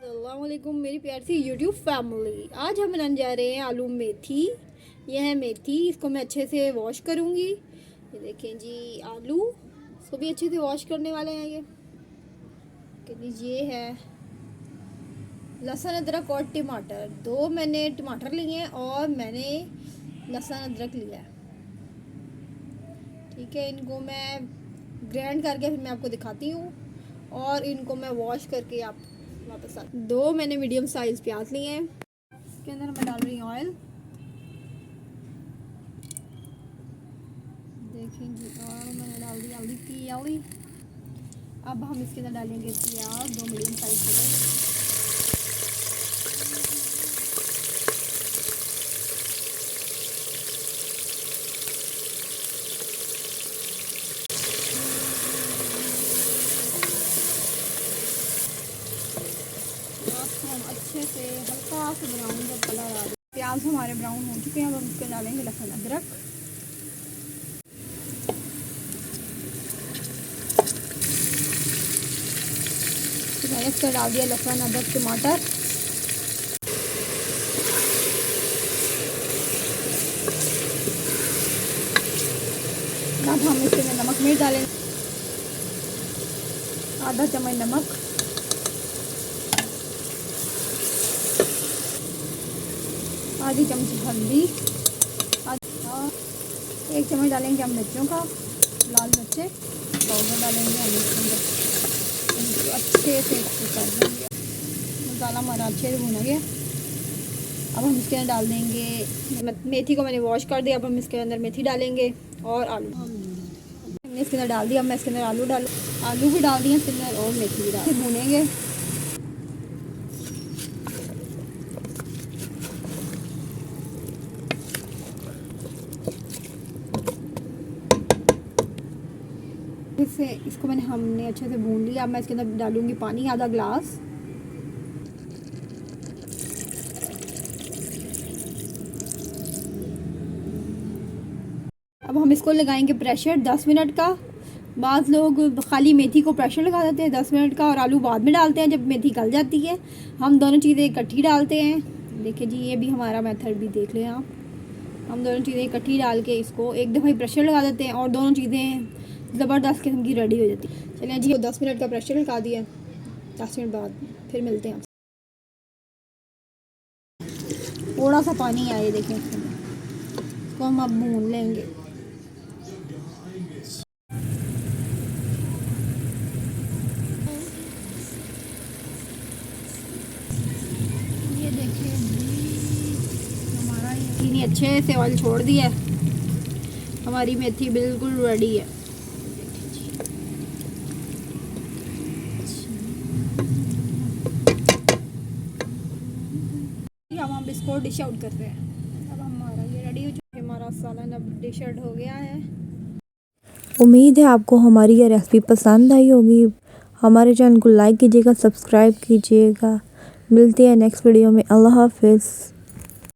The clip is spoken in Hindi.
अस्सलामुअलैकुम मेरी प्यार सी यूट्यूब फैमिली। आज हम बनाने जा रहे हैं आलू मेथी। यह है मेथी, इसको मैं अच्छे से वॉश करूँगी। ये देखें जी आलू, इसको भी अच्छे से वॉश करने वाले हैं। ये है लहसुन अदरक और टमाटर। दो मैंने टमाटर लिए हैं और मैंने लहसुन अदरक लिया है। ठीक है, इनको मैं ग्राइंड करके फिर मैं आपको दिखाती हूँ और इनको मैं वॉश करके आप वापस आ। दो मैंने मीडियम साइज प्याज लिए हैं। इसके अंदर मैं डाल रही हूँ ऑयल। देखें जी, और मैंने डाल दी हल्दी की। अब हम इसके अंदर डालेंगे प्याज, दो मीडियम साइज के। हम अच्छे से हल्का से ब्राउन जब कलर आ जाए, प्याज हमारे ब्राउन हो चुके हैं। अब हम इसके डालेंगे लहसुन अदरक। मैंने इसका डाल दिया लहसुन अदरक टमाटर। अब हम इसके में नमक मिर्च डालेंगे, आधा चम्मच नमक, आधी चमची हल्दी, एक चम्मच डालेंगे हम मिर्चों का, लाल मिर्चें पाउडर डालेंगे हम इसके अंदर। अच्छे से कर देंगे, मसाला हमारा अच्छे से भुना गया। अब हम इसके अंदर डाल देंगे मेथी को मैंने वॉश कर दिया। अब हम इसके अंदर मेथी डालेंगे और आलू हमने इसके अंदर डाल दिया। अब मैं इसके अंदर आलू भी डाल दिए इसके अंदर और मेथी भी डाल भूनेंगे। इससे इसको हमने अच्छे से भून लिया। अब मैं इसके अंदर डालूंगी पानी, आधा ग्लास। अब हम इसको लगाएंगे प्रेशर 10 मिनट का। बाज़ लोग खाली मेथी को प्रेशर लगा देते हैं 10 मिनट का और आलू बाद में डालते हैं जब मेथी गल जाती है। हम दोनों चीज़ें इकट्ठी डालते हैं। देखिए जी, ये भी हमारा मेथड भी देख लें आप। हम दोनों चीज़ें इकट्ठी डाल के इसको एक दफ़ा ही प्रेशर लगा देते हैं और दोनों चीज़ें ज़बरदस्त किस्म की रेडी हो जाती है। चलिए जी, 10 मिनट का प्रेशर लगा दिया। 10 मिनट बाद फिर मिलते हैं। थोड़ा सा पानी आए, देखें इसको हम अब भून लेंगे। ये देखिए हमारा ये अच्छे से ऑयल छोड़ दिया है। हमारी मेथी बिल्कुल रेडी है। अब हम इसको डिश आउट करते हैं। अब हमारा ये रेडी हो चुका है। हमारा सालन अब डिश आउट हो गया है। उम्मीद है आपको हमारी ये रेसिपी पसंद आई होगी। हमारे चैनल को लाइक कीजिएगा, सब्सक्राइब कीजिएगा। मिलते हैं नेक्स्ट वीडियो में। अल्लाह हाफिज़।